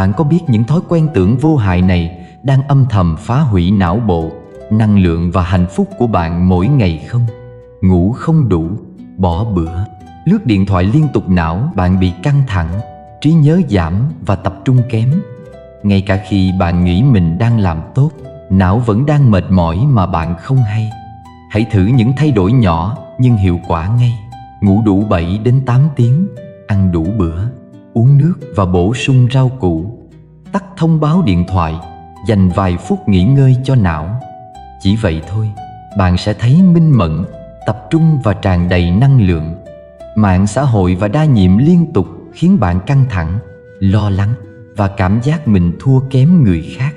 Bạn có biết những thói quen tưởng vô hại này đang âm thầm phá hủy não bộ, năng lượng và hạnh phúc của bạn mỗi ngày không? Ngủ không đủ, bỏ bữa, lướt điện thoại liên tục, não bạn bị căng thẳng, trí nhớ giảm và tập trung kém. Ngay cả khi bạn nghĩ mình đang làm tốt, não vẫn đang mệt mỏi mà bạn không hay. Hãy thử những thay đổi nhỏ nhưng hiệu quả ngay. Ngủ đủ 7 đến 8 tiếng, ăn đủ bữa, uống nước và bổ sung rau củ. Tắt thông báo điện thoại, dành vài phút nghỉ ngơi cho não. Chỉ vậy thôi, bạn sẽ thấy minh mẫn, tập trung và tràn đầy năng lượng. Mạng xã hội và đa nhiệm liên tục khiến bạn căng thẳng, lo lắng và cảm giác mình thua kém người khác.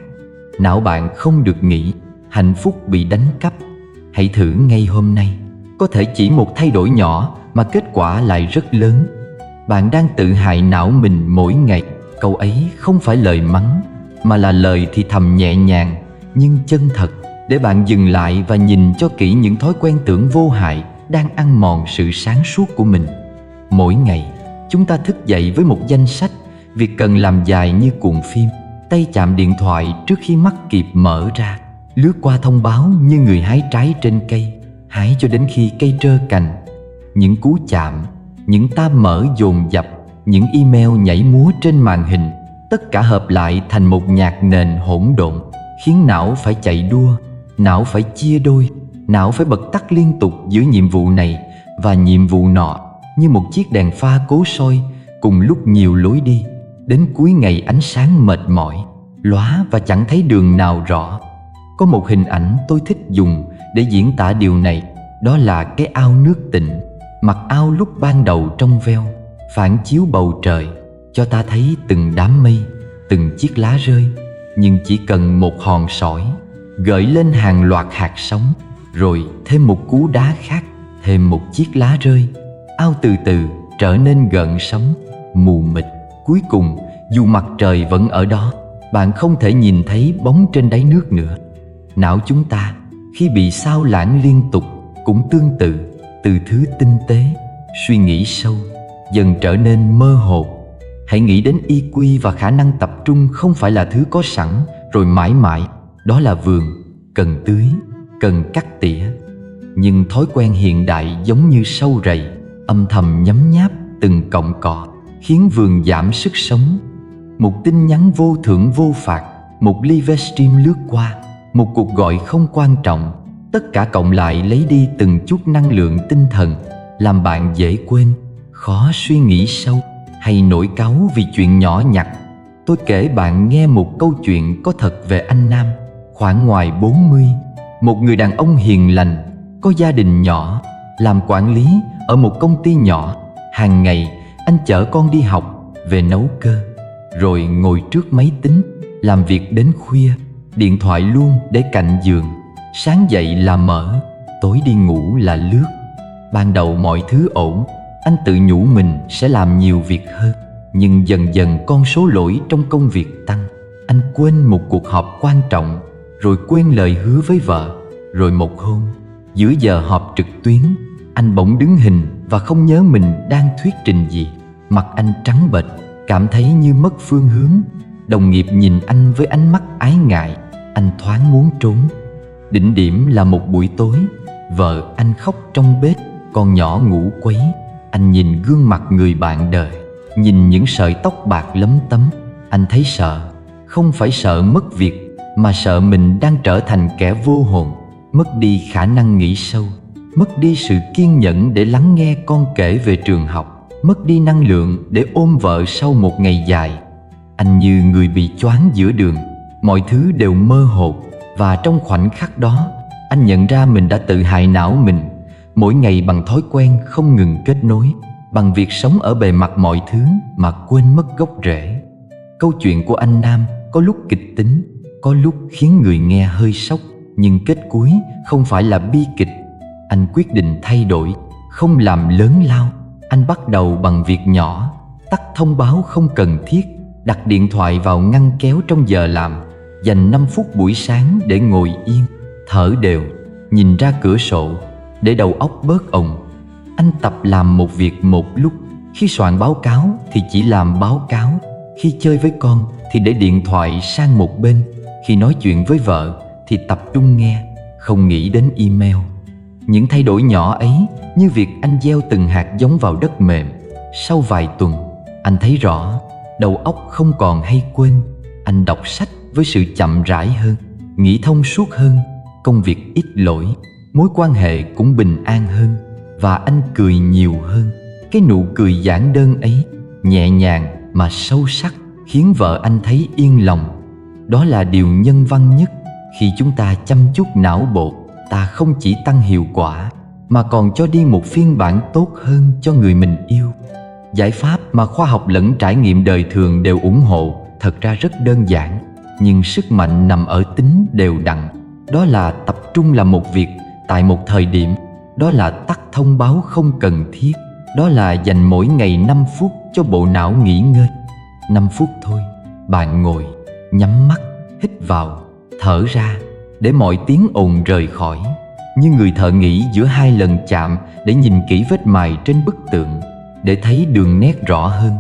Não bạn không được nghỉ, hạnh phúc bị đánh cắp. Hãy thử ngay hôm nay. Có thể chỉ một thay đổi nhỏ mà kết quả lại rất lớn. Bạn đang tự hại não mình mỗi ngày. Câu ấy không phải lời mắng, mà là lời thì thầm nhẹ nhàng nhưng chân thật, để bạn dừng lại và nhìn cho kỹ những thói quen tưởng vô hại đang ăn mòn sự sáng suốt của mình. Mỗi ngày, chúng ta thức dậy với một danh sách việc cần làm dài như cuộn phim. Tay chạm điện thoại trước khi mắt kịp mở ra, lướt qua thông báo như người hái trái trên cây, hái cho đến khi cây trơ cành. Những cú chạm, những tab mở dồn dập, những email nhảy múa trên màn hình, tất cả hợp lại thành một nhạc nền hỗn độn, khiến não phải chạy đua, não phải chia đôi, não phải bật tắt liên tục giữa nhiệm vụ này và nhiệm vụ nọ, như một chiếc đèn pha cố soi cùng lúc nhiều lối đi. Đến cuối ngày ánh sáng mệt mỏi, lóa và chẳng thấy đường nào rõ. Có một hình ảnh tôi thích dùng để diễn tả điều này, đó là cái ao nước tịnh. Mặt ao lúc ban đầu trong veo, phản chiếu bầu trời, cho ta thấy từng đám mây, từng chiếc lá rơi. Nhưng chỉ cần một hòn sỏi gợi lên hàng loạt hạt sóng, rồi thêm một cú đá khác, thêm một chiếc lá rơi, ao từ từ trở nên gợn sóng, mù mịt. Cuối cùng, dù mặt trời vẫn ở đó, bạn không thể nhìn thấy bóng trên đáy nước nữa. Não chúng ta, khi bị xao lãng liên tục, cũng tương tự. Từ thứ tinh tế, suy nghĩ sâu, dần trở nên mơ hồ. Hãy nghĩ đến EQ và khả năng tập trung không phải là thứ có sẵn rồi mãi mãi. Đó là vườn, cần tưới, cần cắt tỉa. Nhưng thói quen hiện đại giống như sâu rầy, âm thầm nhấm nháp từng cọng cỏ, khiến vườn giảm sức sống. Một tin nhắn vô thưởng vô phạt, một livestream lướt qua, một cuộc gọi không quan trọng, tất cả cộng lại lấy đi từng chút năng lượng tinh thần, làm bạn dễ quên, khó suy nghĩ sâu hay nổi cáu vì chuyện nhỏ nhặt. Tôi kể bạn nghe một câu chuyện có thật về anh Nam, khoảng ngoài 40, một người đàn ông hiền lành, có gia đình nhỏ, làm quản lý ở một công ty nhỏ. Hàng ngày anh chở con đi học, về nấu cơm, rồi ngồi trước máy tính làm việc đến khuya, điện thoại luôn để cạnh giường. Sáng dậy là mở, tối đi ngủ là lướt. Ban đầu mọi thứ ổn, anh tự nhủ mình sẽ làm nhiều việc hơn. Nhưng dần dần con số lỗi trong công việc tăng. Anh quên một cuộc họp quan trọng, rồi quên lời hứa với vợ. Rồi một hôm, giữa giờ họp trực tuyến, anh bỗng đứng hình và không nhớ mình đang thuyết trình gì. Mặt anh trắng bệch, cảm thấy như mất phương hướng. Đồng nghiệp nhìn anh với ánh mắt ái ngại, anh thoáng muốn trốn. Đỉnh điểm là một buổi tối, vợ anh khóc trong bếp, con nhỏ ngủ quấy. Anh nhìn gương mặt người bạn đời, nhìn những sợi tóc bạc lấm tấm. Anh thấy sợ, không phải sợ mất việc, mà sợ mình đang trở thành kẻ vô hồn, mất đi khả năng nghĩ sâu, mất đi sự kiên nhẫn để lắng nghe con kể về trường học, mất đi năng lượng để ôm vợ sau một ngày dài. Anh như người bị choáng giữa đường, mọi thứ đều mơ hồ. Và trong khoảnh khắc đó, anh nhận ra mình đã tự hại não mình mỗi ngày bằng thói quen không ngừng kết nối, bằng việc sống ở bề mặt mọi thứ mà quên mất gốc rễ. Câu chuyện của anh Nam có lúc kịch tính, có lúc khiến người nghe hơi sốc, nhưng kết cuối không phải là bi kịch. Anh quyết định thay đổi, không làm lớn lao. Anh bắt đầu bằng việc nhỏ, tắt thông báo không cần thiết, đặt điện thoại vào ngăn kéo trong giờ làm, dành 5 phút buổi sáng để ngồi yên, thở đều, nhìn ra cửa sổ, để đầu óc bớt ồn. Anh tập làm một việc một lúc. Khi soạn báo cáo thì chỉ làm báo cáo, khi chơi với con thì để điện thoại sang một bên. Khi nói chuyện với vợ thì tập trung nghe, không nghĩ đến email. Những thay đổi nhỏ ấy, như việc anh gieo từng hạt giống vào đất mềm, sau vài tuần anh thấy rõ đầu óc không còn hay quên. Anh đọc sách với sự chậm rãi hơn, nghĩ thông suốt hơn, công việc ít lỗi, mối quan hệ cũng bình an hơn, và anh cười nhiều hơn. Cái nụ cười giản đơn ấy, nhẹ nhàng mà sâu sắc, khiến vợ anh thấy yên lòng. Đó là điều nhân văn nhất. Khi chúng ta chăm chút não bộ, ta không chỉ tăng hiệu quả mà còn cho đi một phiên bản tốt hơn cho người mình yêu. Giải pháp mà khoa học lẫn trải nghiệm đời thường đều ủng hộ thật ra rất đơn giản, nhưng sức mạnh nằm ở tính đều đặn. Đó là tập trung làm một việc tại một thời điểm. Đó là tắt thông báo không cần thiết. Đó là dành mỗi ngày 5 phút cho bộ não nghỉ ngơi. 5 phút thôi. Bạn ngồi, nhắm mắt, hít vào, thở ra, để mọi tiếng ồn rời khỏi. Như người thợ nghỉ giữa 2 lần chạm để nhìn kỹ vết mài trên bức tượng, để thấy đường nét rõ hơn.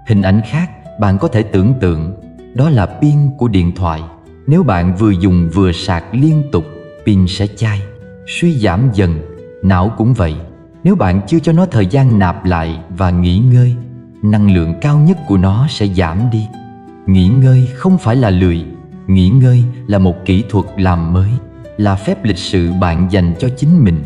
Hình ảnh khác bạn có thể tưởng tượng, đó là pin của điện thoại. Nếu bạn vừa dùng vừa sạc liên tục, pin sẽ chai, suy giảm dần. Não cũng vậy. Nếu bạn chưa cho nó thời gian nạp lại và nghỉ ngơi, năng lượng cao nhất của nó sẽ giảm đi. Nghỉ ngơi không phải là lười. Nghỉ ngơi là một kỹ thuật làm mới, là phép lịch sự bạn dành cho chính mình.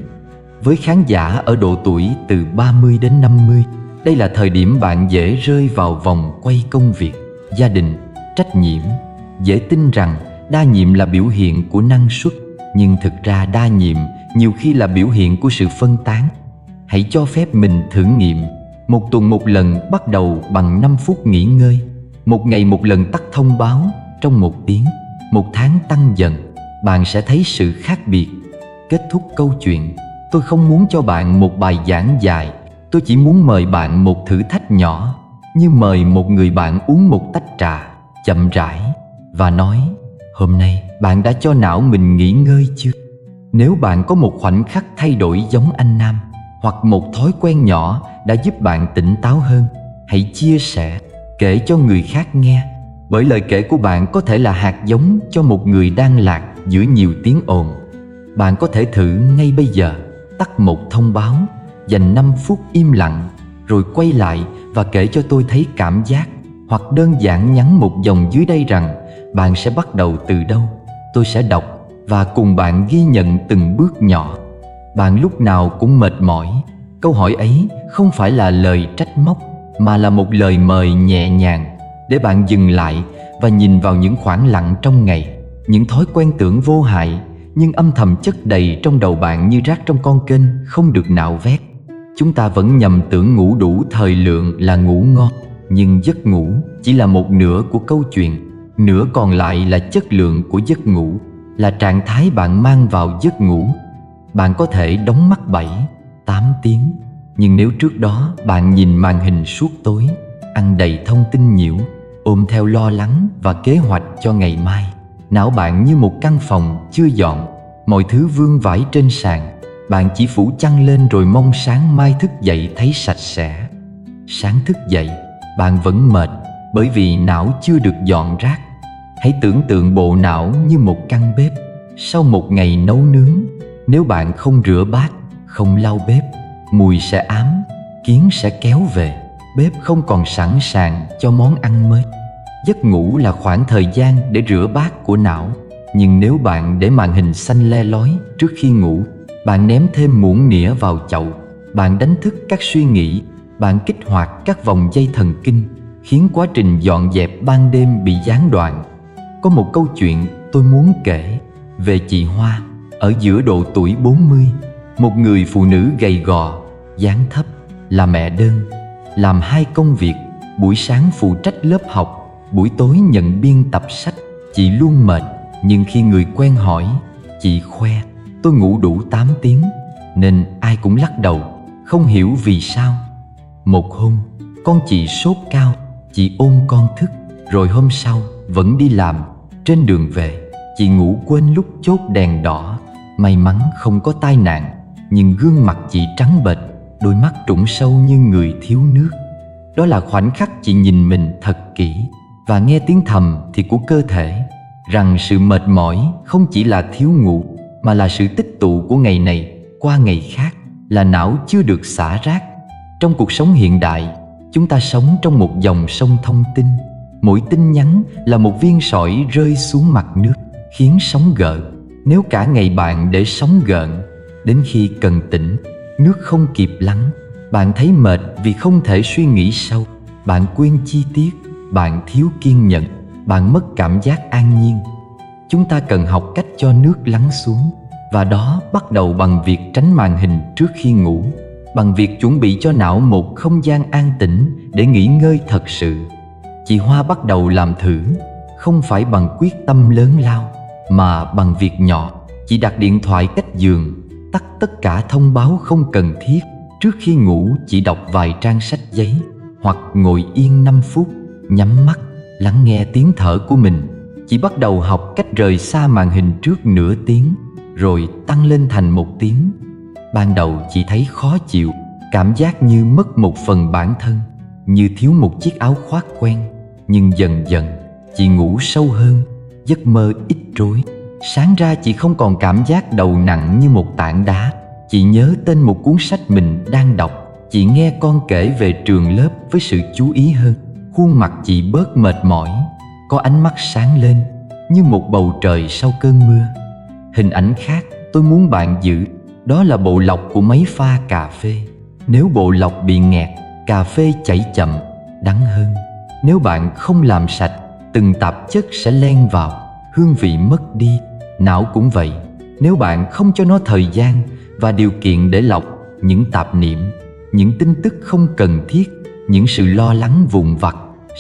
Với khán giả ở độ tuổi từ 30 đến 50, đây là thời điểm bạn dễ rơi vào vòng quay công việc, gia đình, trách nhiệm. Dễ tin rằng đa nhiệm là biểu hiện của năng suất, nhưng thực ra đa nhiệm nhiều khi là biểu hiện của sự phân tán. Hãy cho phép mình thử nghiệm. Một tuần một lần bắt đầu bằng 5 phút nghỉ ngơi. Một ngày một lần tắt thông báo trong 1 tiếng. 1 tháng tăng dần, bạn sẽ thấy sự khác biệt. Kết thúc câu chuyện, tôi không muốn cho bạn một bài giảng dài. Tôi chỉ muốn mời bạn một thử thách nhỏ, như mời một người bạn uống một tách trà, chậm rãi, và nói: hôm nay bạn đã cho não mình nghỉ ngơi chưa? Nếu bạn có một khoảnh khắc thay đổi giống anh Nam, hoặc một thói quen nhỏ đã giúp bạn tỉnh táo hơn, hãy chia sẻ, kể cho người khác nghe. Bởi lời kể của bạn có thể là hạt giống cho một người đang lạc giữa nhiều tiếng ồn. Bạn có thể thử ngay bây giờ, tắt một thông báo, dành 5 phút im lặng, rồi quay lại và kể cho tôi thấy cảm giác. Hoặc đơn giản nhắn một dòng dưới đây rằng bạn sẽ bắt đầu từ đâu. Tôi sẽ đọc và cùng bạn ghi nhận từng bước nhỏ. Bạn lúc nào cũng mệt mỏi. Câu hỏi ấy không phải là lời trách móc, mà là một lời mời nhẹ nhàng để bạn dừng lại và nhìn vào những khoảng lặng trong ngày, những thói quen tưởng vô hại nhưng âm thầm chất đầy trong đầu bạn như rác trong con kênh không được nạo vét. Chúng ta vẫn nhầm tưởng ngủ đủ thời lượng là ngủ ngon, nhưng giấc ngủ chỉ là một nửa của câu chuyện. Nửa còn lại là chất lượng của giấc ngủ, là trạng thái bạn mang vào giấc ngủ. Bạn có thể đóng mắt 7, 8 tiếng, nhưng nếu trước đó bạn nhìn màn hình suốt tối, ăn đầy thông tin nhiễu, ôm theo lo lắng và kế hoạch cho ngày mai, não bạn như một căn phòng chưa dọn, mọi thứ vương vãi trên sàn. Bạn chỉ phủ chăn lên rồi mong sáng mai thức dậy thấy sạch sẽ. Sáng thức dậy, bạn vẫn mệt bởi vì não chưa được dọn rác. Hãy tưởng tượng bộ não như một căn bếp. Sau một ngày nấu nướng, nếu bạn không rửa bát, không lau bếp, mùi sẽ ám, kiến sẽ kéo về, bếp không còn sẵn sàng cho món ăn mới. Giấc ngủ là khoảng thời gian để rửa bát của não. Nhưng nếu bạn để màn hình xanh le lói trước khi ngủ, bạn ném thêm muỗng nĩa vào chậu, bạn đánh thức các suy nghĩ, bạn kích hoạt các vòng dây thần kinh, khiến quá trình dọn dẹp ban đêm bị gián đoạn. Có một câu chuyện tôi muốn kể về chị Hoa ở giữa độ tuổi 40, một người phụ nữ gầy gò, dáng thấp, là mẹ đơn, làm 2 công việc, buổi sáng phụ trách lớp học, buổi tối nhận biên tập sách. Chị luôn mệt, nhưng khi người quen hỏi, chị khoe: tôi ngủ đủ 8 tiếng, nên ai cũng lắc đầu, không hiểu vì sao. Một hôm, con chị sốt cao, chị ôm con thức, rồi hôm sau vẫn đi làm. Trên đường về, chị ngủ quên lúc chốt đèn đỏ. May mắn không có tai nạn, nhưng gương mặt chị trắng bệch, đôi mắt trũng sâu như người thiếu nước. Đó là khoảnh khắc chị nhìn mình thật kỹ. và nghe tiếng thầm thì của cơ thể, rằng sự mệt mỏi không chỉ là thiếu ngủ mà là sự tích tụ của ngày này qua ngày khác, là não chưa được xả rác. Trong cuộc sống hiện đại, chúng ta sống trong một dòng sông thông tin. Mỗi tin nhắn là một viên sỏi rơi xuống mặt nước, khiến sóng gợn. Nếu cả ngày bạn để sóng gợn, đến khi cần tỉnh, nước không kịp lắng, bạn thấy mệt vì không thể suy nghĩ sâu, bạn quên chi tiết, bạn thiếu kiên nhẫn, bạn mất cảm giác an nhiên. Chúng ta cần học cách cho nước lắng xuống, và đó bắt đầu bằng việc tránh màn hình trước khi ngủ, bằng việc chuẩn bị cho não một không gian an tĩnh để nghỉ ngơi thật sự. Chị Hoa bắt đầu làm thử, không phải bằng quyết tâm lớn lao, mà bằng việc nhỏ. Chị đặt điện thoại cách giường, tắt tất cả thông báo không cần thiết. Trước khi ngủ, chị đọc vài trang sách giấy, hoặc ngồi yên 5 phút, nhắm mắt, lắng nghe tiếng thở của mình. Chị bắt đầu học cách rời xa màn hình trước nửa tiếng, rồi tăng lên thành 1 tiếng. Ban đầu chị thấy khó chịu, cảm giác như mất một phần bản thân, như thiếu một chiếc áo khoác quen. Nhưng dần dần, chị ngủ sâu hơn, giấc mơ ít rối. Sáng ra chị không còn cảm giác đầu nặng như một tảng đá. Chị nhớ tên một cuốn sách mình đang đọc. Chị nghe con kể về trường lớp với sự chú ý hơn. Khuôn mặt chị bớt mệt mỏi, có ánh mắt sáng lên như một bầu trời sau cơn mưa. Hình ảnh khác tôi muốn bạn giữ, đó là bộ lọc của máy pha cà phê. Nếu bộ lọc bị nghẹt, cà phê chảy chậm, đắng hơn. Nếu bạn không làm sạch, từng tạp chất sẽ len vào, hương vị mất đi. Não cũng vậy, nếu bạn không cho nó thời gian và điều kiện để lọc những tạp niệm, những tin tức không cần thiết, những sự lo lắng vụn vặt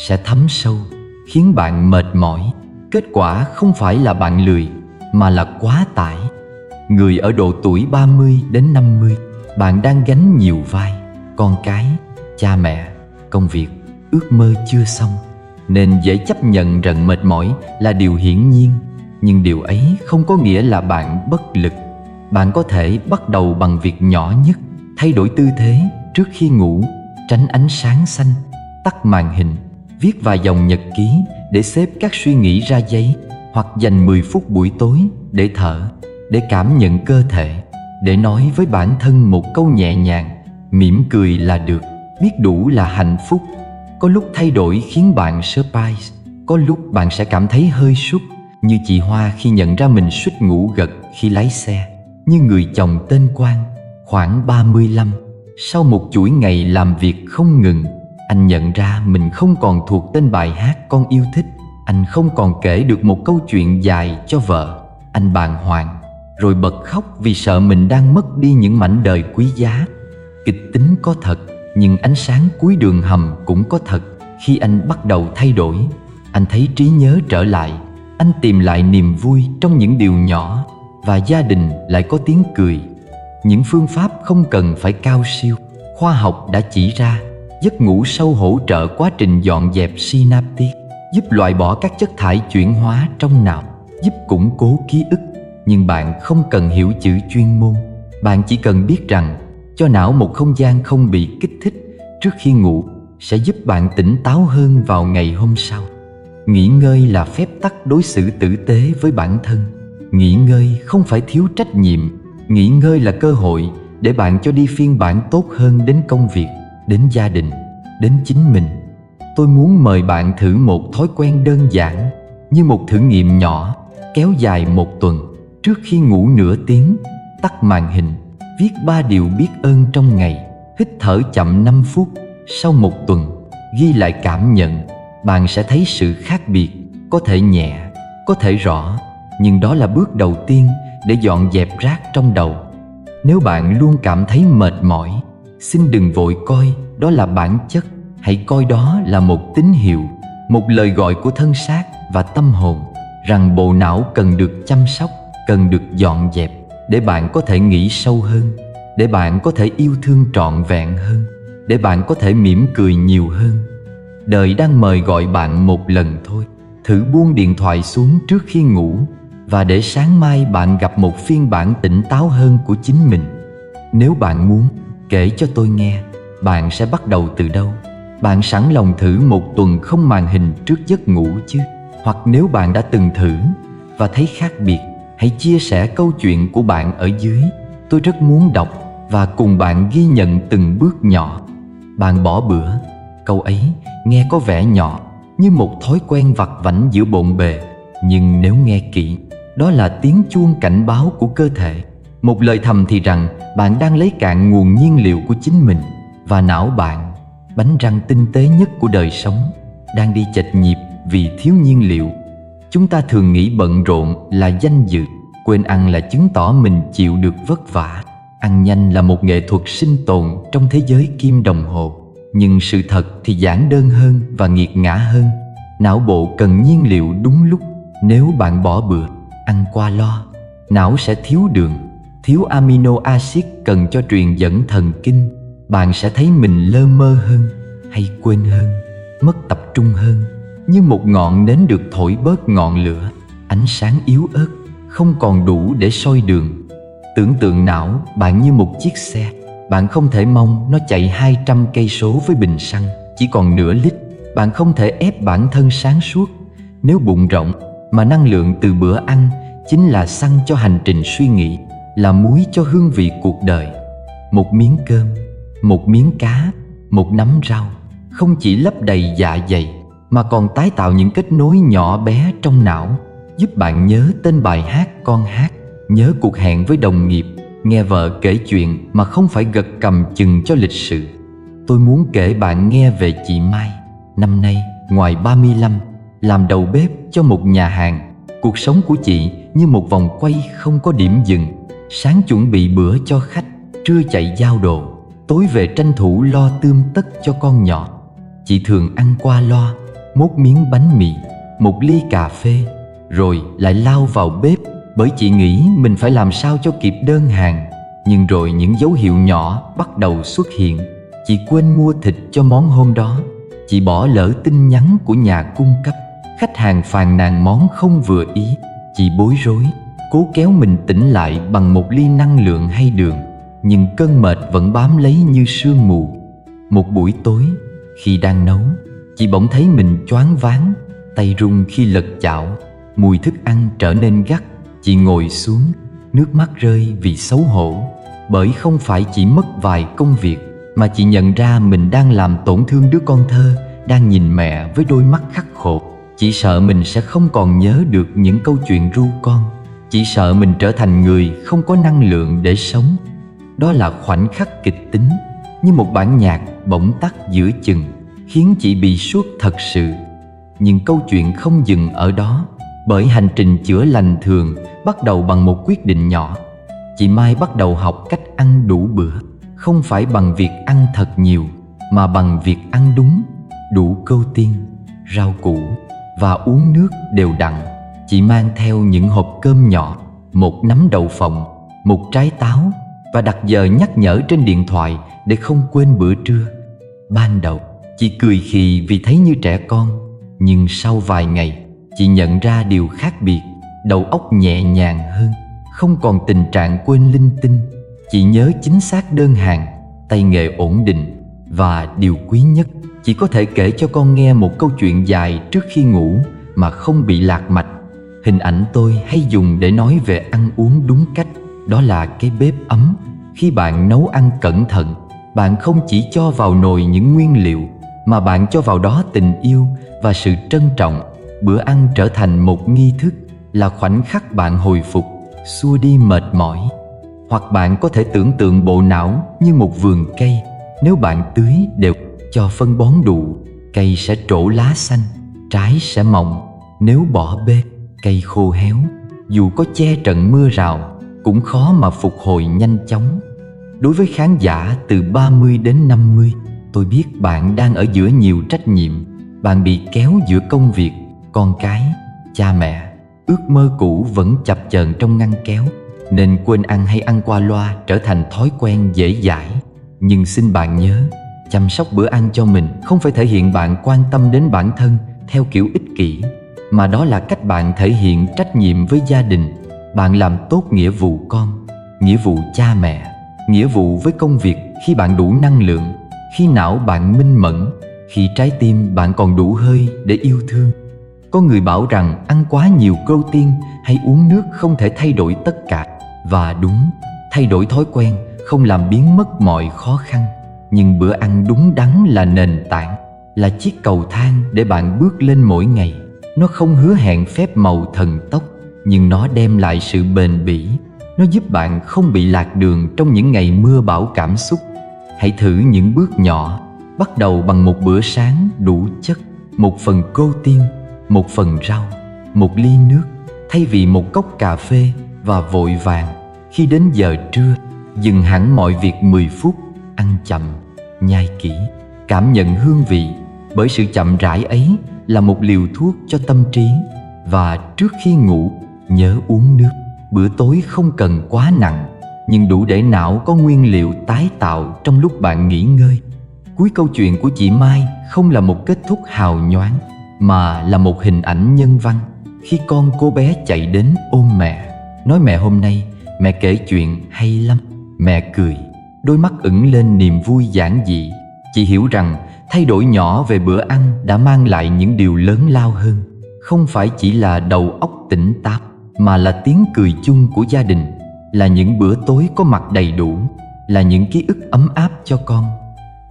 sẽ thấm sâu, khiến bạn mệt mỏi. Kết quả không phải là bạn lười, mà là quá tải. Người ở độ tuổi 30 đến 50, bạn đang gánh nhiều vai: con cái, cha mẹ, công việc, ước mơ chưa xong, nên dễ chấp nhận rằng mệt mỏi là điều hiển nhiên. Nhưng điều ấy không có nghĩa là bạn bất lực. Bạn có thể bắt đầu bằng việc nhỏ nhất: thay đổi tư thế trước khi ngủ, tránh ánh sáng xanh, tắt màn hình, viết vài dòng nhật ký để xếp các suy nghĩ ra giấy, hoặc dành 10 phút buổi tối để thở, để cảm nhận cơ thể, để nói với bản thân một câu nhẹ nhàng: mỉm cười là được, biết đủ là hạnh phúc. Có lúc thay đổi khiến bạn surprise, có lúc bạn sẽ cảm thấy hơi sút, như chị Hoa khi nhận ra mình suýt ngủ gật khi lái xe. Như người chồng tên Quang, khoảng 35, sau một chuỗi ngày làm việc không ngừng, anh nhận ra mình không còn thuộc tên bài hát con yêu thích. Anh không còn kể được một câu chuyện dài cho vợ. Anh bàng hoàng, rồi bật khóc vì sợ mình đang mất đi những mảnh đời quý giá. Kịch tính có thật, nhưng ánh sáng cuối đường hầm cũng có thật. Khi anh bắt đầu thay đổi, anh thấy trí nhớ trở lại. Anh tìm lại niềm vui trong những điều nhỏ, và gia đình lại có tiếng cười. Những phương pháp không cần phải cao siêu. Khoa học đã chỉ ra giấc ngủ sâu hỗ trợ quá trình dọn dẹp synaptic, giúp loại bỏ các chất thải chuyển hóa trong não, giúp củng cố ký ức. Nhưng bạn không cần hiểu chữ chuyên môn. Bạn chỉ cần biết rằng cho não một không gian không bị kích thích trước khi ngủ sẽ giúp bạn tỉnh táo hơn vào ngày hôm sau. Nghỉ ngơi là phép tắc đối xử tử tế với bản thân. Nghỉ ngơi không phải thiếu trách nhiệm. Nghỉ ngơi là cơ hội để bạn cho đi phiên bản tốt hơn đến công việc, đến gia đình, đến chính mình. Tôi muốn mời bạn thử một thói quen đơn giản, như một thử nghiệm nhỏ, kéo dài 1 tuần. Trước khi ngủ nửa tiếng, tắt màn hình, viết 3 điều biết ơn trong ngày, hít thở chậm 5 phút. Sau 1 tuần, ghi lại cảm nhận. Bạn sẽ thấy sự khác biệt, có thể nhẹ, có thể rõ, nhưng đó là bước đầu tiên để dọn dẹp rác trong đầu. Nếu bạn luôn cảm thấy mệt mỏi, xin đừng vội coi đó là bản chất. Hãy coi đó là một tín hiệu, một lời gọi của thân xác và tâm hồn, rằng bộ não cần được chăm sóc, cần được dọn dẹp, để bạn có thể nghĩ sâu hơn, để bạn có thể yêu thương trọn vẹn hơn, để bạn có thể mỉm cười nhiều hơn. Đời đang mời gọi bạn một lần thôi. Thử buông điện thoại xuống trước khi ngủ, và để sáng mai bạn gặp một phiên bản tỉnh táo hơn của chính mình. Nếu bạn muốn, kể cho tôi nghe, bạn sẽ bắt đầu từ đâu? Bạn sẵn lòng thử một tuần không màn hình trước giấc ngủ chứ? Hoặc nếu bạn đã từng thử và thấy khác biệt, hãy chia sẻ câu chuyện của bạn ở dưới. Tôi rất muốn đọc và cùng bạn ghi nhận từng bước nhỏ. Bạn bỏ bữa. Câu ấy nghe có vẻ nhỏ, như một thói quen vặt vãnh giữa bộn bề. Nhưng nếu nghe kỹ, đó là tiếng chuông cảnh báo của cơ thể. Một lời thầm thì rằng bạn đang lấy cạn nguồn nhiên liệu của chính mình. Và não bạn, bánh răng tinh tế nhất của đời sống, đang đi chệch nhịp vì thiếu nhiên liệu. Chúng ta thường nghĩ bận rộn là danh dự, quên ăn là chứng tỏ mình chịu được vất vả. Ăn nhanh là một nghệ thuật sinh tồn trong thế giới kim đồng hồ. Nhưng sự thật thì giản đơn hơn và nghiệt ngã hơn. Não bộ cần nhiên liệu đúng lúc. Nếu bạn bỏ bữa, ăn qua lo, não sẽ thiếu đường, thiếu amino acid cần cho truyền dẫn thần kinh. Bạn sẽ thấy mình lơ mơ hơn, hay quên hơn, mất tập trung hơn. Như một ngọn nến được thổi bớt ngọn lửa, ánh sáng yếu ớt, không còn đủ để soi đường. Tưởng tượng não bạn như một chiếc xe. Bạn không thể mong nó chạy 200 cây số với bình xăng chỉ còn nửa lít. Bạn không thể ép bản thân sáng suốt nếu bụng rộng, mà năng lượng từ bữa ăn chính là xăng cho hành trình suy nghĩ, là muối cho hương vị cuộc đời. Một miếng cơm, một miếng cá, một nắm rau không chỉ lấp đầy dạ dày mà còn tái tạo những kết nối nhỏ bé trong não, giúp bạn nhớ tên bài hát con hát, nhớ cuộc hẹn với đồng nghiệp, nghe vợ kể chuyện mà không phải gật cầm chừng cho lịch sự. Tôi muốn kể bạn nghe về chị Mai. Năm nay ngoài 35, làm đầu bếp cho một nhà hàng. Cuộc sống của chị như một vòng quay không có điểm dừng. Sáng chuẩn bị bữa cho khách, trưa chạy giao đồ, tối về tranh thủ lo tươm tất cho con nhỏ. Chị thường ăn qua loa, mốt miếng bánh mì, một ly cà phê, rồi lại lao vào bếp, bởi chị nghĩ mình phải làm sao cho kịp đơn hàng. Nhưng rồi những dấu hiệu nhỏ bắt đầu xuất hiện. Chị quên mua thịt cho món hôm đó. Chị bỏ lỡ tin nhắn của nhà cung cấp. Khách hàng phàn nàn món không vừa ý. Chị bối rối, cố kéo mình tỉnh lại bằng một ly năng lượng hay đường. Nhưng cơn mệt vẫn bám lấy như sương mù. Một buổi tối, khi đang nấu, chị bỗng thấy mình choáng váng, tay run khi lật chảo. Mùi thức ăn trở nên gắt. Chị ngồi xuống, nước mắt rơi vì xấu hổ. Bởi không phải chỉ mất vài công việc, mà chị nhận ra mình đang làm tổn thương đứa con thơ đang nhìn mẹ với đôi mắt khắc khổ. Chị sợ mình sẽ không còn nhớ được những câu chuyện ru con. Chị sợ mình trở thành người không có năng lượng để sống. Đó là khoảnh khắc kịch tính, như một bản nhạc bỗng tắt giữa chừng, khiến chị bị sốt thật sự. Nhưng câu chuyện không dừng ở đó, bởi hành trình chữa lành thường bắt đầu bằng một quyết định nhỏ. Chị Mai bắt đầu học cách ăn đủ bữa, không phải bằng việc ăn thật nhiều, mà bằng việc ăn đúng, đủ protein, rau củ và uống nước đều đặn. Chị mang theo những hộp cơm nhỏ, một nắm đậu phộng, một trái táo và đặt giờ nhắc nhở trên điện thoại để không quên bữa trưa. Ban đầu, chị cười khì vì thấy như trẻ con, nhưng sau vài ngày, chị nhận ra điều khác biệt. Đầu óc nhẹ nhàng hơn, không còn tình trạng quên linh tinh. Chị nhớ chính xác đơn hàng, tay nghề ổn định, và điều quý nhất, chị có thể kể cho con nghe một câu chuyện dài trước khi ngủ mà không bị lạc mạch. Hình ảnh tôi hay dùng để nói về ăn uống đúng cách, đó là cái bếp ấm. Khi bạn nấu ăn cẩn thận, bạn không chỉ cho vào nồi những nguyên liệu, mà bạn cho vào đó tình yêu và sự trân trọng. Bữa ăn trở thành một nghi thức, là khoảnh khắc bạn hồi phục, xua đi mệt mỏi. Hoặc bạn có thể tưởng tượng bộ não như một vườn cây. Nếu bạn tưới đều, cho phân bón đủ, cây sẽ trổ lá xanh, trái sẽ mọng. Nếu bỏ bê, cây khô héo, dù có che trận mưa rào, cũng khó mà phục hồi nhanh chóng. Đối với khán giả từ 30 đến 50, tôi biết bạn đang ở giữa nhiều trách nhiệm. Bạn bị kéo giữa công việc, con cái, cha mẹ. Ước mơ cũ vẫn chập chờn trong ngăn kéo, nên quên ăn hay ăn qua loa trở thành thói quen dễ dãi. Nhưng xin bạn nhớ, chăm sóc bữa ăn cho mình không phải thể hiện bạn quan tâm đến bản thân theo kiểu ích kỷ, mà đó là cách bạn thể hiện trách nhiệm với gia đình. Bạn làm tốt nghĩa vụ con, nghĩa vụ cha mẹ, nghĩa vụ với công việc khi bạn đủ năng lượng, khi não bạn minh mẫn, khi trái tim bạn còn đủ hơi để yêu thương. Có người bảo rằng ăn quá nhiều protein hay uống nước không thể thay đổi tất cả. Và đúng, thay đổi thói quen không làm biến mất mọi khó khăn. Nhưng bữa ăn đúng đắn là nền tảng, là chiếc cầu thang để bạn bước lên mỗi ngày. Nó không hứa hẹn phép màu thần tốc, nhưng nó đem lại sự bền bỉ. Nó giúp bạn không bị lạc đường trong những ngày mưa bão cảm xúc. Hãy thử những bước nhỏ, bắt đầu bằng một bữa sáng đủ chất, một phần protein, một phần rau, một ly nước, thay vì một cốc cà phê. Và vội vàng, khi đến giờ trưa, dừng hẳn mọi việc 10 phút, ăn chậm, nhai kỹ, cảm nhận hương vị. Bởi sự chậm rãi ấy là một liều thuốc cho tâm trí. Và trước khi ngủ, nhớ uống nước. Bữa tối không cần quá nặng, nhưng đủ để não có nguyên liệu tái tạo trong lúc bạn nghỉ ngơi. Cuối câu chuyện của chị Mai không là một kết thúc hào nhoáng, mà là một hình ảnh nhân văn. Khi con cô bé chạy đến ôm mẹ, nói mẹ hôm nay mẹ kể chuyện hay lắm. Mẹ cười, đôi mắt ửng lên niềm vui giản dị. Chị hiểu rằng thay đổi nhỏ về bữa ăn đã mang lại những điều lớn lao hơn. Không phải chỉ là đầu óc tỉnh táo, mà là tiếng cười chung của gia đình, là những bữa tối có mặt đầy đủ, là những ký ức ấm áp cho con.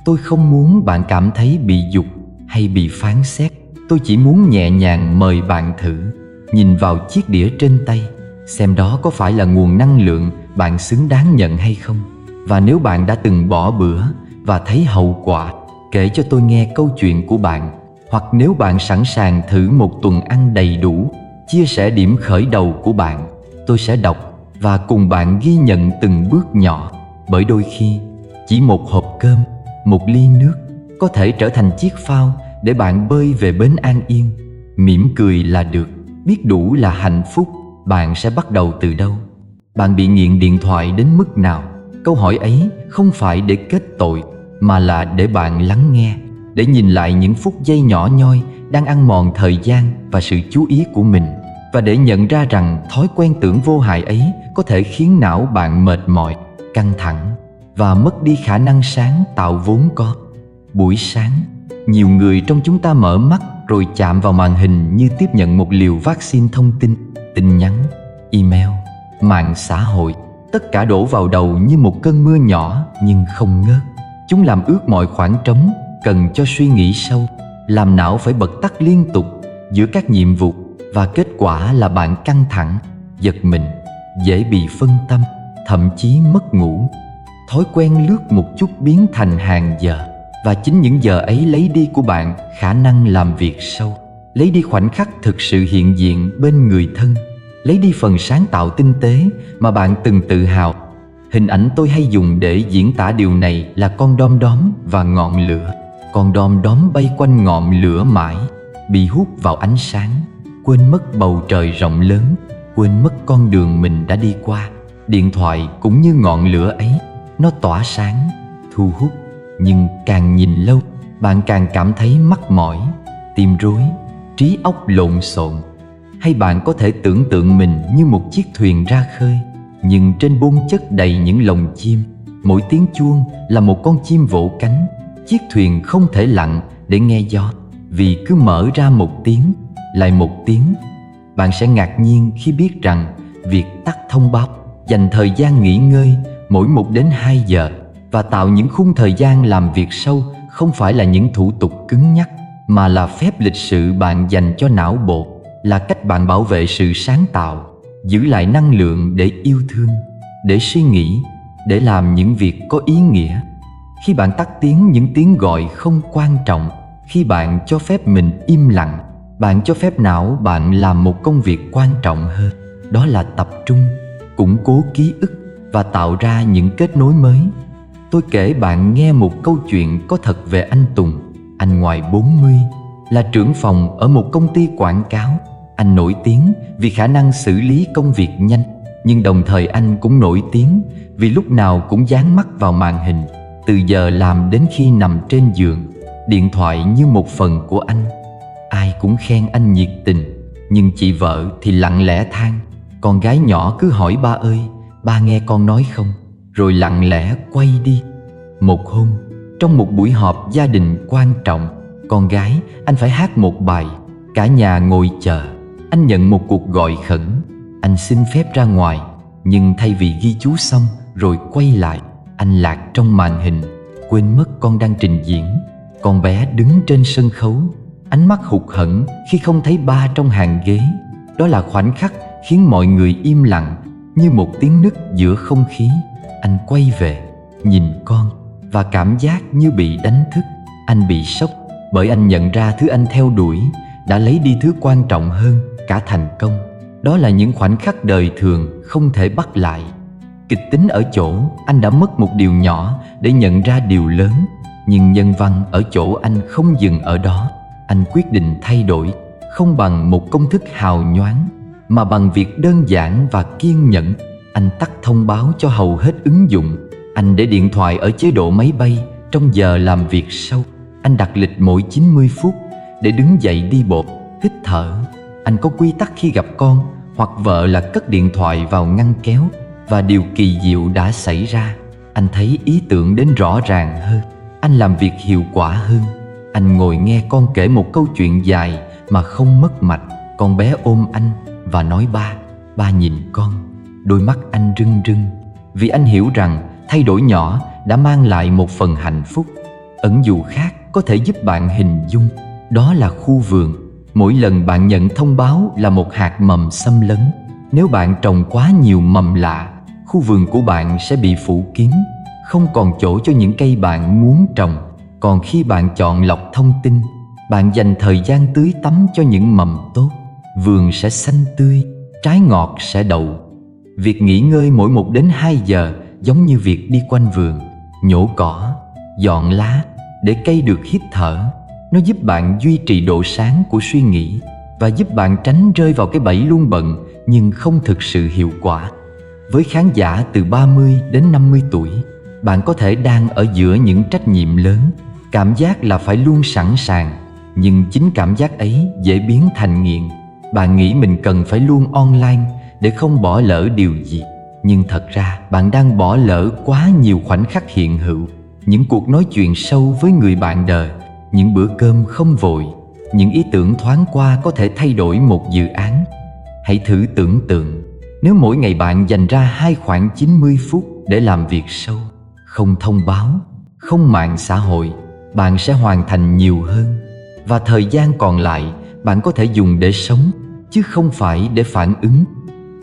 Tôi không muốn bạn cảm thấy bị giục hay bị phán xét. Tôi chỉ muốn nhẹ nhàng mời bạn thử nhìn vào chiếc đĩa trên tay, xem đó có phải là nguồn năng lượng bạn xứng đáng nhận hay không. Và nếu bạn đã từng bỏ bữa và thấy hậu quả, kể cho tôi nghe câu chuyện của bạn. Hoặc nếu bạn sẵn sàng thử một tuần ăn đầy đủ, chia sẻ điểm khởi đầu của bạn, tôi sẽ đọc và cùng bạn ghi nhận từng bước nhỏ. Bởi đôi khi, chỉ một hộp cơm, một ly nước có thể trở thành chiếc phao để bạn bơi về bến an yên. Mỉm cười là được, biết đủ là hạnh phúc. Bạn sẽ bắt đầu từ đâu? Bạn bị nghiện điện thoại đến mức nào? Câu hỏi ấy không phải để kết tội, mà là để bạn lắng nghe, để nhìn lại những phút giây nhỏ nhoi đang ăn mòn thời gian và sự chú ý của mình, và để nhận ra rằng thói quen tưởng vô hại ấy có thể khiến não bạn mệt mỏi, căng thẳng và mất đi khả năng sáng tạo vốn có. Buổi sáng, nhiều người trong chúng ta mở mắt rồi chạm vào màn hình như tiếp nhận một liều vaccine thông tin, tin nhắn, email, mạng xã hội. Tất cả đổ vào đầu như một cơn mưa nhỏ nhưng không ngớt. Chúng làm ướt mọi khoảng trống cần cho suy nghĩ sâu, làm não phải bật tắt liên tục giữa các nhiệm vụ, và kết quả là bạn căng thẳng, giật mình, dễ bị phân tâm, thậm chí mất ngủ. Thói quen lướt một chút biến thành hàng giờ, và chính những giờ ấy lấy đi của bạn khả năng làm việc sâu, lấy đi khoảnh khắc thực sự hiện diện bên người thân, lấy đi phần sáng tạo tinh tế mà bạn từng tự hào. Hình ảnh tôi hay dùng để diễn tả điều này là con đom đóm và ngọn lửa. Con đom đóm bay quanh ngọn lửa mãi, bị hút vào ánh sáng, quên mất bầu trời rộng lớn, quên mất con đường mình đã đi qua. Điện thoại cũng như ngọn lửa ấy, nó tỏa sáng, thu hút, nhưng càng nhìn lâu, bạn càng cảm thấy mắc mỏi, tim rối, trí óc lộn xộn. Hay bạn có thể tưởng tượng mình như một chiếc thuyền ra khơi, nhưng trên bôn chất đầy những lồng chim. Mỗi tiếng chuông là một con chim vỗ cánh. Chiếc thuyền không thể lặn để nghe gió, vì cứ mở ra một tiếng, lại một tiếng. Bạn sẽ ngạc nhiên khi biết rằng việc tắt thông báo, dành thời gian nghỉ ngơi mỗi 1 đến 2 giờ và tạo những khung thời gian làm việc sâu không phải là những thủ tục cứng nhắc, mà là phép lịch sự bạn dành cho não bộ, là cách bạn bảo vệ sự sáng tạo, giữ lại năng lượng để yêu thương, để suy nghĩ, để làm những việc có ý nghĩa. Khi bạn tắt tiếng những tiếng gọi không quan trọng, khi bạn cho phép mình im lặng, bạn cho phép não bạn làm một công việc quan trọng hơn. Đó là tập trung, củng cố ký ức và tạo ra những kết nối mới. Tôi kể bạn nghe một câu chuyện có thật về anh Tùng. Anh ngoài 40, là trưởng phòng ở một công ty quảng cáo. Anh nổi tiếng vì khả năng xử lý công việc nhanh, nhưng đồng thời anh cũng nổi tiếng vì lúc nào cũng dán mắt vào màn hình. Từ giờ làm đến khi nằm trên giường, điện thoại như một phần của anh. Ai cũng khen anh nhiệt tình, nhưng chị vợ thì lặng lẽ than. Con gái nhỏ cứ hỏi ba ơi, ba nghe con nói không, rồi lặng lẽ quay đi. Một hôm, trong một buổi họp gia đình quan trọng, Con gái, anh phải hát một bài. Cả nhà ngồi chờ. Anh nhận một cuộc gọi khẩn. Anh xin phép ra ngoài, nhưng thay vì ghi chú xong rồi quay lại, anh lạc trong màn hình, quên mất con đang trình diễn. Con bé đứng trên sân khấu, ánh mắt hụt hẫng khi không thấy ba trong hàng ghế. Đó là khoảnh khắc khiến mọi người im lặng, như một tiếng nứt giữa không khí. Anh quay về, nhìn con, và cảm giác như bị đánh thức. Anh bị sốc, bởi anh nhận ra thứ anh theo đuổi đã lấy đi thứ quan trọng hơn cả thành công. Đó là những khoảnh khắc đời thường không thể bắt lại. Kịch tính ở chỗ anh đã mất một điều nhỏ để nhận ra điều lớn. Nhưng nhân văn ở chỗ anh không dừng ở đó. Anh quyết định thay đổi, không bằng một công thức hào nhoáng, mà bằng việc đơn giản và kiên nhẫn. Anh tắt thông báo cho hầu hết ứng dụng. Anh để điện thoại ở chế độ máy bay trong giờ làm việc sâu. Anh đặt lịch mỗi 90 phút để đứng dậy đi bộ, hít thở. Anh có quy tắc khi gặp con hoặc vợ là cất điện thoại vào ngăn kéo. Và điều kỳ diệu đã xảy ra. Anh thấy ý tưởng đến rõ ràng hơn. Anh làm việc hiệu quả hơn. Anh ngồi nghe con kể một câu chuyện dài mà không mất mạch. Con bé ôm anh và nói ba nhìn con. Đôi mắt anh rưng rưng, vì anh hiểu rằng thay đổi nhỏ đã mang lại một phần hạnh phúc. Ẩn dụ khác có thể giúp bạn hình dung. Đó là khu vườn. Mỗi lần bạn nhận thông báo là một hạt mầm xâm lấn. Nếu bạn trồng quá nhiều mầm lạ, khu vườn của bạn sẽ bị phủ kín, không còn chỗ cho những cây bạn muốn trồng. Còn khi bạn chọn lọc thông tin, bạn dành thời gian tưới tắm cho những mầm tốt, vườn sẽ xanh tươi, trái ngọt sẽ đậu. Việc nghỉ ngơi mỗi 1 đến 2 giờ giống như việc đi quanh vườn, nhổ cỏ, dọn lá để cây được hít thở. Nó giúp bạn duy trì độ sáng của suy nghĩ và giúp bạn tránh rơi vào cái bẫy luôn bận nhưng không thực sự hiệu quả. Với khán giả từ 30 đến 50 tuổi, bạn có thể đang ở giữa những trách nhiệm lớn, cảm giác là phải luôn sẵn sàng. Nhưng chính cảm giác ấy dễ biến thành nghiện. Bạn nghĩ mình cần phải luôn online để không bỏ lỡ điều gì. Nhưng thật ra bạn đang bỏ lỡ quá nhiều khoảnh khắc hiện hữu. Những cuộc nói chuyện sâu với người bạn đời, những bữa cơm không vội, những ý tưởng thoáng qua có thể thay đổi một dự án. Hãy thử tưởng tượng, nếu mỗi ngày bạn dành ra 2 khoảng 90 phút để làm việc sâu, không thông báo, không mạng xã hội, bạn sẽ hoàn thành nhiều hơn. Và thời gian còn lại, bạn có thể dùng để sống, chứ không phải để phản ứng.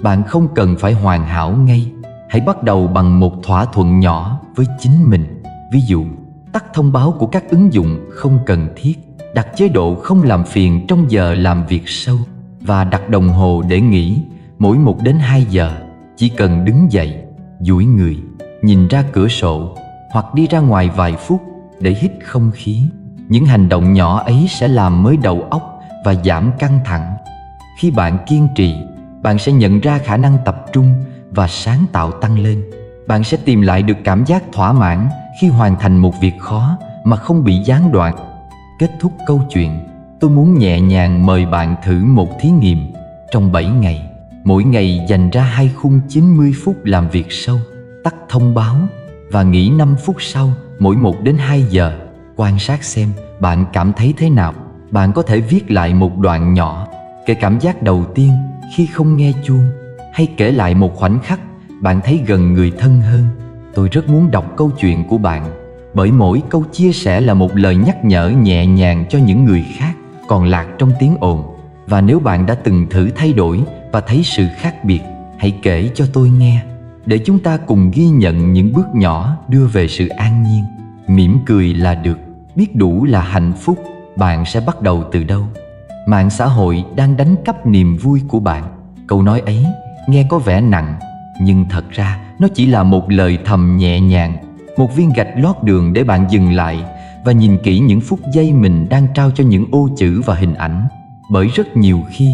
Bạn không cần phải hoàn hảo ngay. Hãy bắt đầu bằng một thỏa thuận nhỏ với chính mình. Ví dụ, tắt thông báo của các ứng dụng không cần thiết, đặt chế độ không làm phiền trong giờ làm việc sâu, và đặt đồng hồ để nghỉ mỗi 1 đến 2 giờ. Chỉ cần đứng dậy, duỗi người, nhìn ra cửa sổ hoặc đi ra ngoài vài phút để hít không khí. Những hành động nhỏ ấy sẽ làm mới đầu óc và giảm căng thẳng. Khi bạn kiên trì, bạn sẽ nhận ra khả năng tập trung và sáng tạo tăng lên. Bạn sẽ tìm lại được cảm giác thỏa mãn khi hoàn thành một việc khó mà không bị gián đoạn. Kết thúc câu chuyện, tôi muốn nhẹ nhàng mời bạn thử một thí nghiệm. Trong 7 ngày, mỗi ngày dành ra 2 khung 90 phút làm việc sâu, tắt thông báo và nghỉ 5 phút sau mỗi 1 đến 2 giờ. Quan sát xem bạn cảm thấy thế nào. Bạn có thể viết lại một đoạn nhỏ, kể cảm giác đầu tiên khi không nghe chuông, hay kể lại một khoảnh khắc bạn thấy gần người thân hơn. Tôi rất muốn đọc câu chuyện của bạn, bởi mỗi câu chia sẻ là một lời nhắc nhở nhẹ nhàng cho những người khác còn lạc trong tiếng ồn. Và nếu bạn đã từng thử thay đổi và thấy sự khác biệt, hãy kể cho tôi nghe, để chúng ta cùng ghi nhận những bước nhỏ đưa về sự an nhiên. Mỉm cười là được, biết đủ là hạnh phúc. Bạn sẽ bắt đầu từ đâu? Mạng xã hội đang đánh cắp niềm vui của bạn. Câu nói ấy nghe có vẻ nặng, nhưng thật ra nó chỉ là một lời thầm nhẹ nhàng, một viên gạch lót đường để bạn dừng lại và nhìn kỹ những phút giây mình đang trao cho những ô chữ và hình ảnh. Bởi rất nhiều khi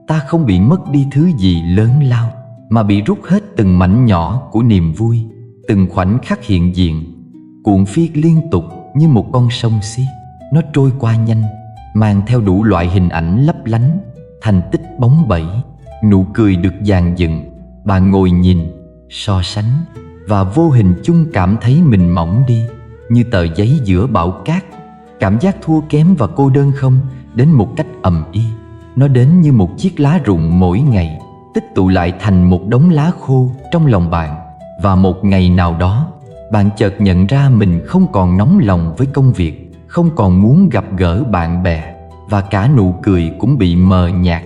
ta không bị mất đi thứ gì lớn lao, mà bị rút hết từng mảnh nhỏ của niềm vui, từng khoảnh khắc hiện diện, cuộn phiêu liên tục như một con sông xiết. Nó trôi qua nhanh, mang theo đủ loại hình ảnh lấp lánh, thành tích bóng bẩy, nụ cười được dàn dựng. Bạn ngồi nhìn, so sánh, và vô hình chung cảm thấy mình mỏng đi, như tờ giấy giữa bão cát. cảm giác thua kém và cô đơn không đến một cách ầm ĩ. Nó đến như một chiếc lá rụng mỗi ngày, tích tụ lại thành một đống lá khô trong lòng bạn. Và một ngày nào đó, bạn chợt nhận ra mình không còn nóng lòng với công việc, không còn muốn gặp gỡ bạn bè, và cả nụ cười cũng bị mờ nhạt.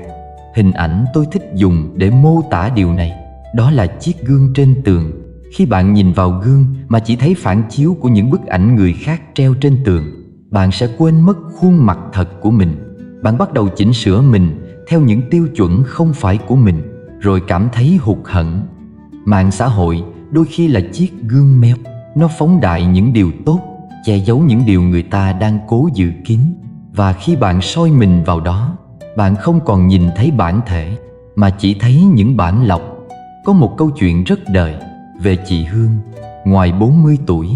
Hình ảnh tôi thích dùng để mô tả điều này đó là chiếc gương trên tường. Khi bạn nhìn vào gương mà chỉ thấy phản chiếu của những bức ảnh người khác treo trên tường, bạn sẽ quên mất khuôn mặt thật của mình. Bạn bắt đầu chỉnh sửa mình theo những tiêu chuẩn không phải của mình, rồi cảm thấy hụt hẫng. Mạng xã hội đôi khi là chiếc gương meo. Nó phóng đại những điều tốt, che giấu những điều người ta đang cố giữ kín. Và khi bạn soi mình vào đó, bạn không còn nhìn thấy bản thể, mà chỉ thấy những bản lọc. Có một câu chuyện rất đời về chị Hương, ngoài 40 tuổi,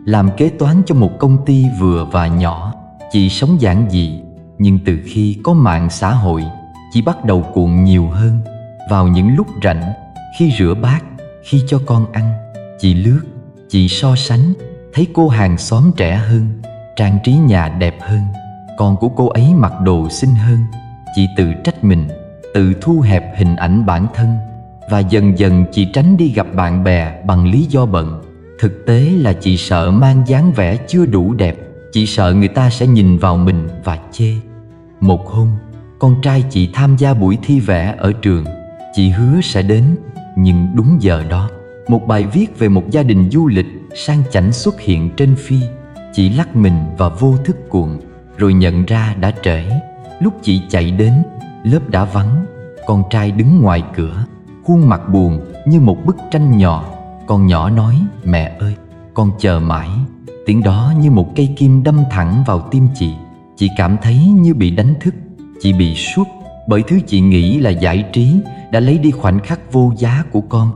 làm kế toán cho một công ty vừa và nhỏ. Chị sống giản dị, nhưng từ khi có mạng xã hội, chị bắt đầu cuộn nhiều hơn. Vào những lúc rảnh, khi rửa bát, khi cho con ăn, chị lướt, chị so sánh, thấy cô hàng xóm trẻ hơn, trang trí nhà đẹp hơn, con của cô ấy mặc đồ xinh hơn. Chị tự trách mình, tự thu hẹp hình ảnh bản thân. Và dần dần chị tránh đi gặp bạn bè bằng lý do bận. Thực tế là chị sợ mang dáng vẻ chưa đủ đẹp. Chị sợ người ta sẽ nhìn vào mình và chê. Một hôm, con trai chị tham gia buổi thi vẽ ở trường. Chị hứa sẽ đến, nhưng đúng giờ đó, một bài viết về một gia đình du lịch sang chảnh xuất hiện trên feed. Chị lắc mình và vô thức cuộn, rồi nhận ra đã trễ. Lúc chị chạy đến, lớp đã vắng. Con trai đứng ngoài cửa, khuôn mặt buồn như một bức tranh nhỏ. Con nhỏ nói: "Mẹ ơi, con chờ mãi." Tiếng đó như một cây kim đâm thẳng vào tim chị. Chị cảm thấy như bị đánh thức. Chị bị sốc bởi thứ chị nghĩ là giải trí đã lấy đi khoảnh khắc vô giá của con.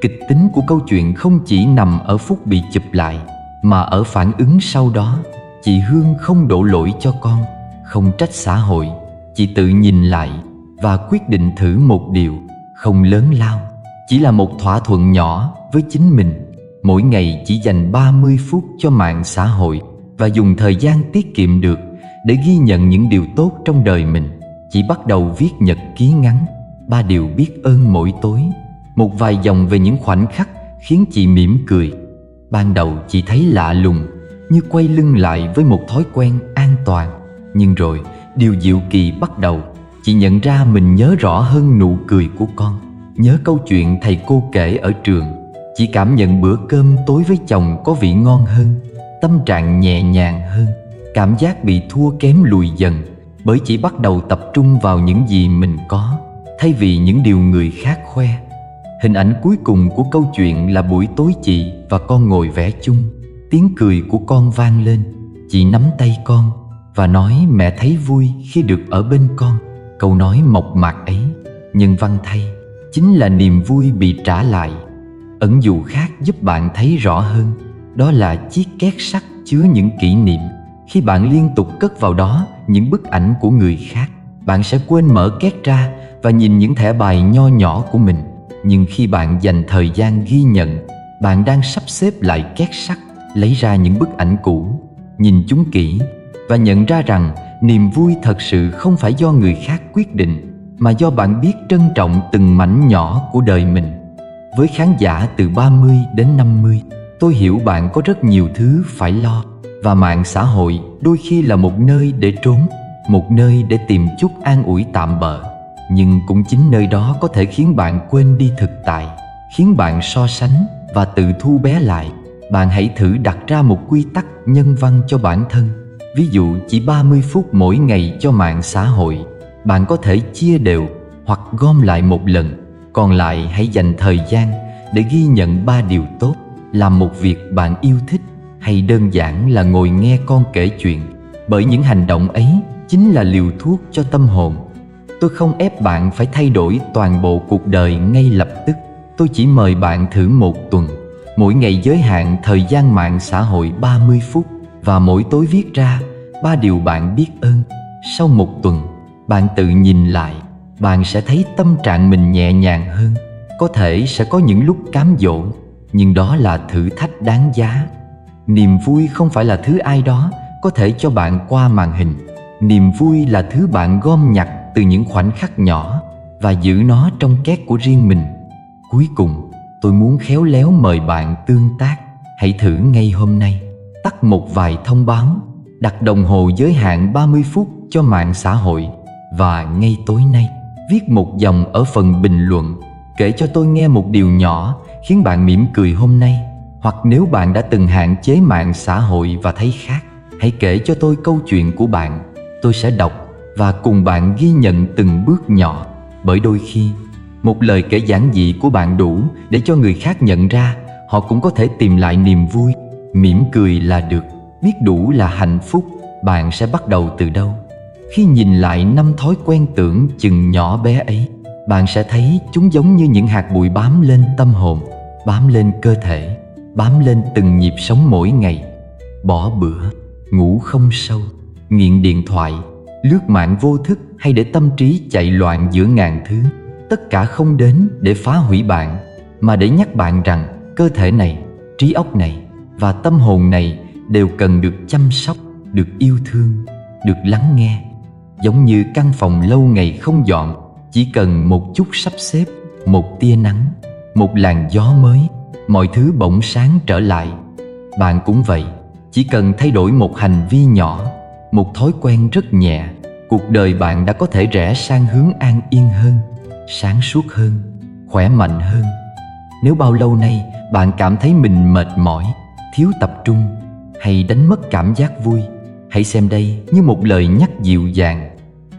Kịch tính của câu chuyện không chỉ nằm ở phút bị chụp lại, mà ở phản ứng sau đó. Chị Hương không đổ lỗi cho con, không trách xã hội. Chị tự nhìn lại và quyết định thử một điều không lớn lao, chỉ là một thỏa thuận nhỏ với chính mình. Mỗi ngày chỉ dành 30 phút cho mạng xã hội và dùng thời gian tiết kiệm được để ghi nhận những điều tốt trong đời mình. Chị bắt đầu viết nhật ký ngắn, 3 điều biết ơn mỗi tối. Một vài dòng về những khoảnh khắc khiến chị mỉm cười. Ban đầu chị thấy lạ lùng, như quay lưng lại với một thói quen an toàn. Nhưng rồi, điều diệu kỳ bắt đầu. Chị nhận ra mình nhớ rõ hơn nụ cười của con, nhớ câu chuyện thầy cô kể ở trường. Chị cảm nhận bữa cơm tối với chồng có vị ngon hơn, tâm trạng nhẹ nhàng hơn, cảm giác bị thua kém lùi dần, bởi chị bắt đầu tập trung vào những gì mình có, thay vì những điều người khác khoe. Hình ảnh cuối cùng của câu chuyện là buổi tối chị và con ngồi vẽ chung. Tiếng cười của con vang lên. Chị nắm tay con và nói: "Mẹ thấy vui khi được ở bên con." Câu nói mộc mạc ấy, nhân văn thay, chính là niềm vui bị trả lại. Ẩn dụ khác giúp bạn thấy rõ hơn, đó là chiếc két sắt chứa những kỷ niệm. Khi bạn liên tục cất vào đó những bức ảnh của người khác, bạn sẽ quên mở két ra và nhìn những thẻ bài nho nhỏ của mình. Nhưng khi bạn dành thời gian ghi nhận, bạn đang sắp xếp lại két sắt, lấy ra những bức ảnh cũ, nhìn chúng kỹ và nhận ra rằng niềm vui thật sự không phải do người khác quyết định, mà do bạn biết trân trọng từng mảnh nhỏ của đời mình. Với khán giả từ 30 đến 50, tôi hiểu bạn có rất nhiều thứ phải lo, và mạng xã hội đôi khi là một nơi để trốn, một nơi để tìm chút an ủi tạm bợ. Nhưng cũng chính nơi đó có thể khiến bạn quên đi thực tại, khiến bạn so sánh và tự thu bé lại. Bạn hãy thử đặt ra một quy tắc nhân văn cho bản thân. Ví dụ chỉ 30 phút mỗi ngày cho mạng xã hội. Bạn có thể chia đều hoặc gom lại một lần. Còn lại hãy dành thời gian để ghi nhận 3 điều tốt, làm một việc bạn yêu thích, hay đơn giản là ngồi nghe con kể chuyện. Bởi những hành động ấy chính là liều thuốc cho tâm hồn. Tôi không ép bạn phải thay đổi toàn bộ cuộc đời ngay lập tức. Tôi chỉ mời bạn thử một tuần, mỗi ngày giới hạn thời gian mạng xã hội 30 phút, và mỗi tối viết ra 3 điều bạn biết ơn. Sau một tuần, bạn tự nhìn lại, bạn sẽ thấy tâm trạng mình nhẹ nhàng hơn. Có thể sẽ có những lúc cám dỗ, nhưng đó là thử thách đáng giá. Niềm vui không phải là thứ ai đó có thể cho bạn qua màn hình. Niềm vui là thứ bạn gom nhặt từ những khoảnh khắc nhỏ và giữ nó trong két của riêng mình. Cuối cùng, tôi muốn khéo léo mời bạn tương tác. Hãy thử ngay hôm nay, tắt một vài thông báo, đặt đồng hồ giới hạn 30 phút cho mạng xã hội, và ngay tối nay, viết một dòng ở phần bình luận, kể cho tôi nghe một điều nhỏ khiến bạn mỉm cười hôm nay. Hoặc nếu bạn đã từng hạn chế mạng xã hội và thấy khác, hãy kể cho tôi câu chuyện của bạn. Tôi sẽ đọc và cùng bạn ghi nhận từng bước nhỏ, bởi đôi khi một lời kể giản dị của bạn đủ để cho người khác nhận ra họ cũng có thể tìm lại niềm vui. Mỉm cười là được, biết đủ là hạnh phúc. Bạn sẽ bắt đầu từ đâu? Khi nhìn lại 5 thói quen tưởng chừng nhỏ bé ấy, bạn sẽ thấy chúng giống như những hạt bụi bám lên tâm hồn, bám lên cơ thể, bám lên từng nhịp sống mỗi ngày. Bỏ bữa, ngủ không sâu, nghiện điện thoại, lướt mạng vô thức hay để tâm trí chạy loạn giữa ngàn thứ. Tất cả không đến để phá hủy bạn, mà để nhắc bạn rằng cơ thể này, trí óc này và tâm hồn này đều cần được chăm sóc, được yêu thương, được lắng nghe. Giống như căn phòng lâu ngày không dọn, chỉ cần một chút sắp xếp, một tia nắng, một làn gió mới, mọi thứ bỗng sáng trở lại. Bạn cũng vậy, chỉ cần thay đổi một hành vi nhỏ, một thói quen rất nhẹ, cuộc đời bạn đã có thể rẽ sang hướng an yên hơn, sáng suốt hơn, khỏe mạnh hơn. Nếu bao lâu nay bạn cảm thấy mình mệt mỏi, thiếu tập trung hay đánh mất cảm giác vui, hãy xem đây như một lời nhắc dịu dàng.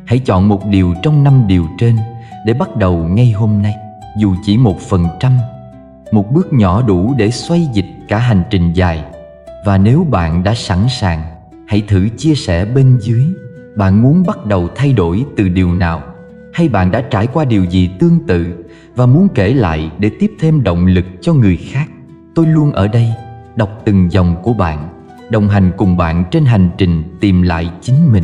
Hãy chọn một điều trong 5 điều trên để bắt đầu ngay hôm nay, dù chỉ 1%. Một bước nhỏ đủ để xoay dịch cả hành trình dài. Và nếu bạn đã sẵn sàng, hãy thử chia sẻ bên dưới. Bạn muốn bắt đầu thay đổi từ điều nào? Hay bạn đã trải qua điều gì tương tự và muốn kể lại để tiếp thêm động lực cho người khác? Tôi luôn ở đây, đọc từng dòng của bạn, đồng hành cùng bạn trên hành trình tìm lại chính mình.